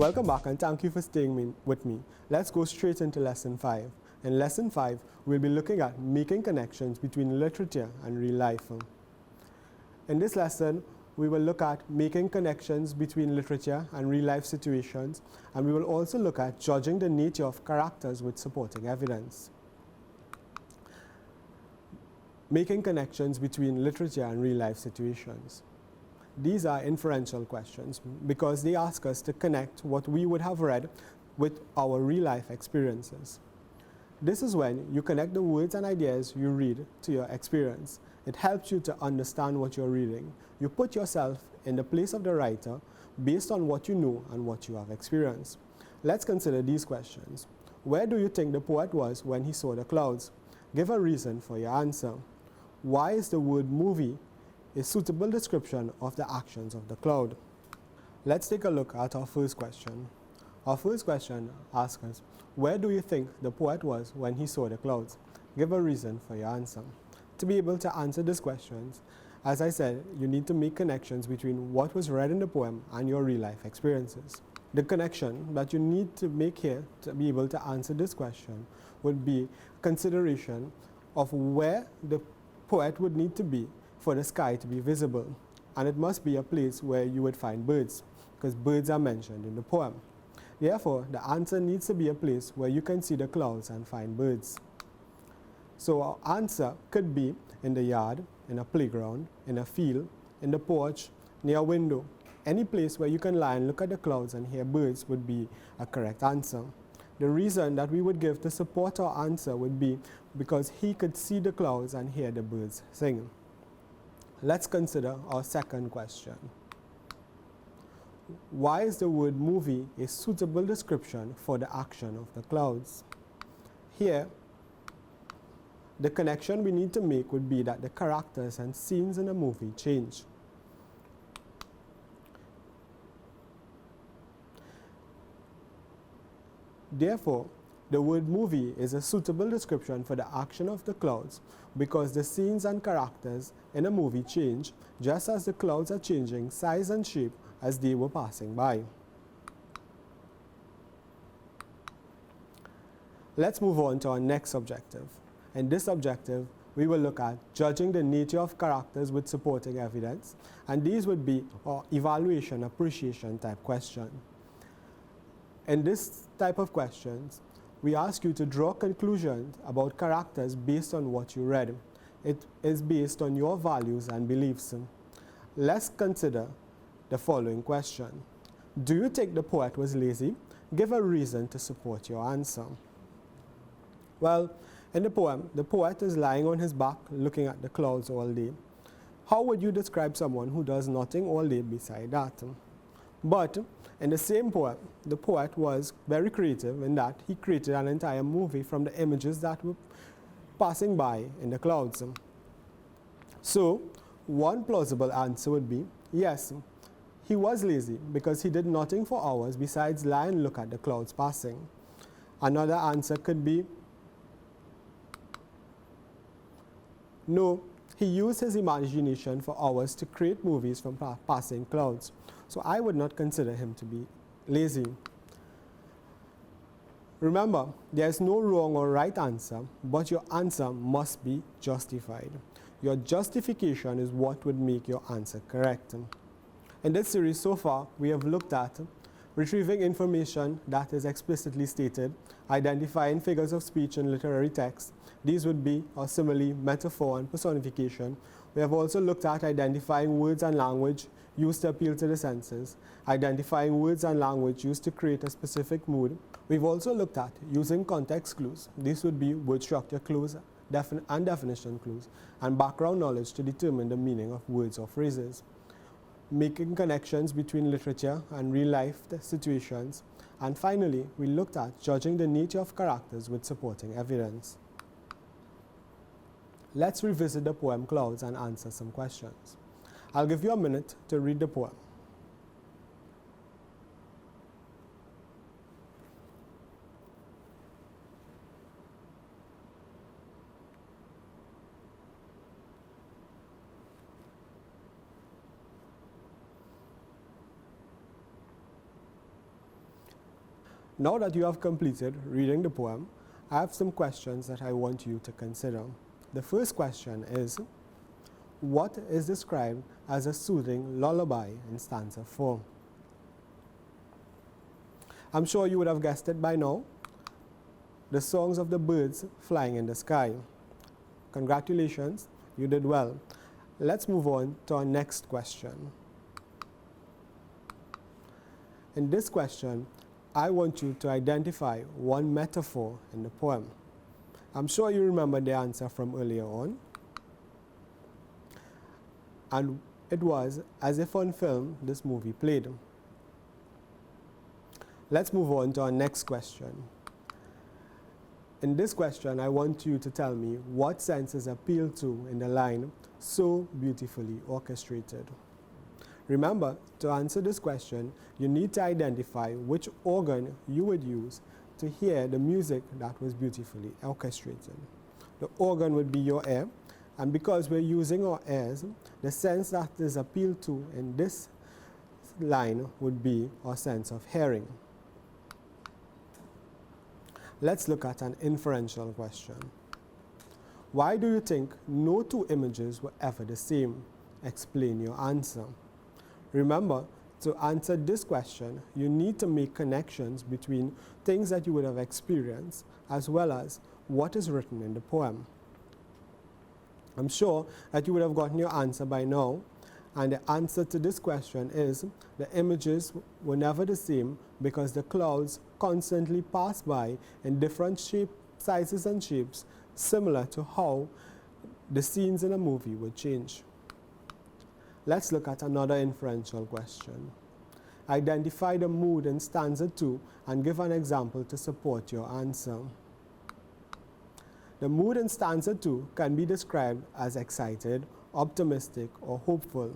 Welcome back and thank you for staying with me. Let's go straight into Lesson 5. In Lesson 5, we'll be looking at making connections between literature and real life. In this lesson, we will look at making connections between literature and real life situations, and we will also look at judging the nature of characters with supporting evidence. Making connections between literature and real life situations. These are inferential questions because they ask us to connect what we would have read with our real life experiences. This is when you connect the words and ideas you read to your experience. It helps you to understand what you're reading. You put yourself in the place of the writer based on what you know and what you have experienced. Let's consider these questions. Where do you think the poet was when he saw the clouds? Give a reason for your answer. Why is the word movie a suitable description of the actions of the cloud? Let's take a look at our first question. Our first question asks us, where do you think the poet was when he saw the clouds? Give a reason for your answer. To be able to answer these questions, as I said, you need to make connections between what was read in the poem and your real life experiences. The connection that you need to make here to be able to answer this question would be consideration of where the poet would need to be for the sky to be visible, and it must be a place where you would find birds, because birds are mentioned in the poem. Therefore, the answer needs to be a place where you can see the clouds and find birds. So our answer could be in the yard, in a playground, in a field, in the porch, near a window. Any place where you can lie and look at the clouds and hear birds would be a correct answer. The reason that we would give to support our answer would be because he could see the clouds and hear the birds sing. Let's consider our second question. Why is the word movie a suitable description for the action of the clouds? Here, the connection we need to make would be that the characters and scenes in a movie change. Therefore, the word movie is a suitable description for the action of the clouds because the scenes and characters in a movie change just as the clouds are changing size and shape as they were passing by. Let's move on to our next objective. In this objective, we will look at judging the nature of characters with supporting evidence, and these would be our evaluation, appreciation type question. In this type of questions, we ask you to draw conclusions about characters based on what you read. It is based on your values and beliefs. Let's consider the following question. Do you think the poet was lazy? Give a reason to support your answer. Well, in the poem, the poet is lying on his back looking at the clouds all day. How would you describe someone who does nothing all day beside that? But in the same poem, the poet was very creative in that he created an entire movie from the images that were passing by in the clouds. So, one plausible answer would be, yes, he was lazy because he did nothing for hours besides lie and look at the clouds passing. Another answer could be, no, he used his imagination for hours to create movies from passing clouds. So I would not consider him to be lazy. Remember, there is no wrong or right answer, but your answer must be justified. Your justification is what would make your answer correct. In this series so far, we have looked at retrieving information that is explicitly stated, identifying figures of speech in literary text. These would be our simile, metaphor, and personification. We have also looked at identifying words and language used to appeal to the senses, identifying words and language used to create a specific mood. We've also looked at using context clues. These would be word structure clues and definition clues, and background knowledge to determine the meaning of words or phrases. Making connections between literature and real life situations. And finally, we looked at judging the nature of characters with supporting evidence. Let's revisit the poem Clouds and answer some questions. I'll give you a minute to read the poem. Now that you have completed reading the poem, I have some questions that I want you to consider. The first question is, what is described as a soothing lullaby in stanza 4? I'm sure you would have guessed it by now. The songs of the birds flying in the sky. Congratulations, you did well. Let's move on to our next question. In this question, I want you to identify one metaphor in the poem. I'm sure you remember the answer from earlier on. And it was as if on film this movie played. Let's move on to our next question. In this question, I want you to tell me what senses appeal to in the line, "so beautifully orchestrated." Remember, to answer this question, you need to identify which organ you would use to hear the music that was beautifully orchestrated. The organ would be your ear, and because we're using our ears, the sense that is appealed to in this line would be our sense of hearing. Let's look at an inferential question. Why do you think no two images were ever the same? Explain your answer. Remember, to answer this question, you need to make connections between things that you would have experienced as well as what is written in the poem. I'm sure that you would have gotten your answer by now, and the answer to this question is the images were never the same because the clouds constantly pass by in different sizes and shapes, similar to how the scenes in a movie would change. Let's look at another inferential question. Identify the mood in stanza 2 and give an example to support your answer. The mood in stanza 2 can be described as excited, optimistic, or hopeful.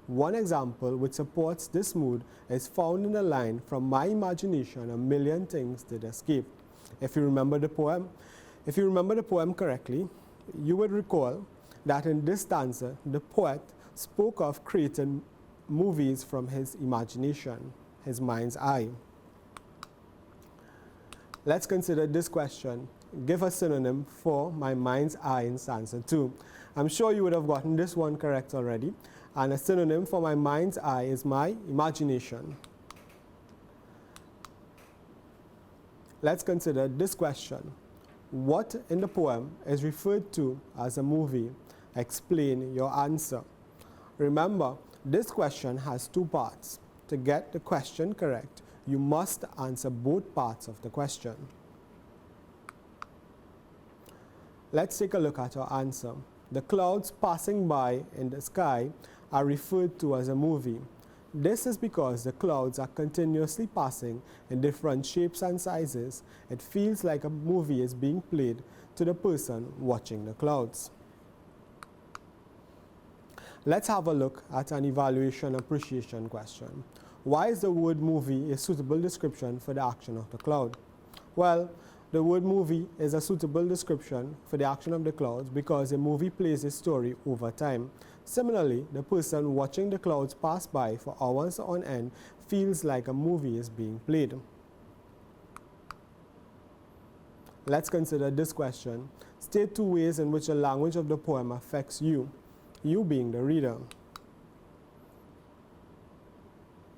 One example which supports this mood is found in the line, "From my imagination, a million things did escape." If you remember the poem correctly, you would recall that in this stanza, the poet spoke of creating movies from his imagination, his mind's eye. Let's consider this question. Give a synonym for my mind's eye in stanza 2. I'm sure you would have gotten this one correct already, and a synonym for my mind's eye is my imagination. Let's consider this question. What in the poem is referred to as a movie? Explain your answer. Remember, this question has two parts. To get the question correct, you must answer both parts of the question. Let's take a look at our answer. The clouds passing by in the sky are referred to as a movie. This is because the clouds are continuously passing in different shapes and sizes. It feels like a movie is being played to the person watching the clouds. Let's have a look at an evaluation appreciation question. Why is the word movie a suitable description for the action of the cloud? Well, the word movie is a suitable description for the action of the clouds because a movie plays a story over time. Similarly, the person watching the clouds pass by for hours on end feels like a movie is being played. Let's consider this question. State two ways in which the language of the poem affects you being the reader.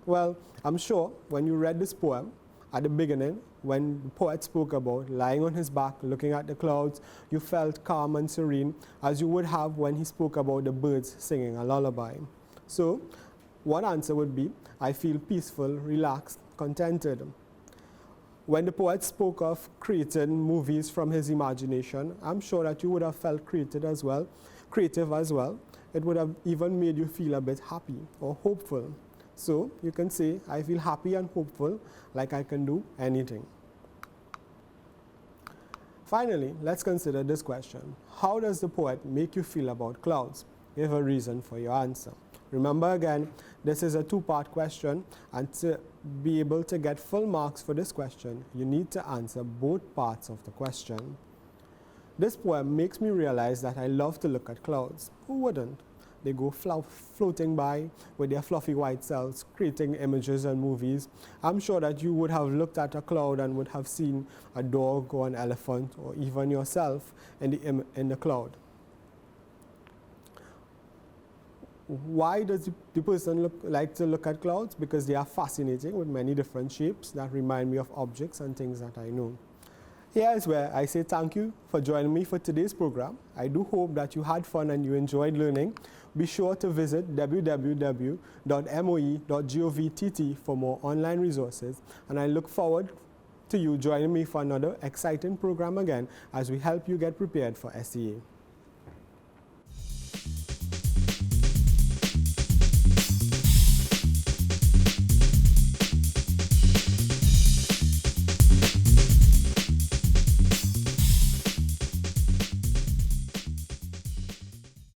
Well, I'm sure when you read this poem at the beginning, when the poet spoke about lying on his back, looking at the clouds, you felt calm and serene, as you would have when he spoke about the birds singing a lullaby. So, one answer would be, I feel peaceful, relaxed, contented. When the poet spoke of creating movies from his imagination, I'm sure that you would have felt creative as well. It would have even made you feel a bit happy or hopeful. So you can say, I feel happy and hopeful, like I can do anything. Finally, let's consider this question. How does the poet make you feel about clouds? Give a reason for your answer. Remember again, this is a two-part question, and to be able to get full marks for this question, you need to answer both parts of the question. This poem makes me realize that I love to look at clouds. Who wouldn't? they go floating by with their fluffy white cells, creating images and movies. I'm sure that you would have looked at a cloud and would have seen a dog or an elephant or even yourself in the cloud. Why does the person like to look at clouds? Because they are fascinating with many different shapes that remind me of objects and things that I know. Here is where I say thank you for joining me for today's program. I do hope that you had fun and you enjoyed learning. Be sure to visit www.moe.govtt for more online resources, and I look forward to you joining me for another exciting program again as we help you get prepared for SEA.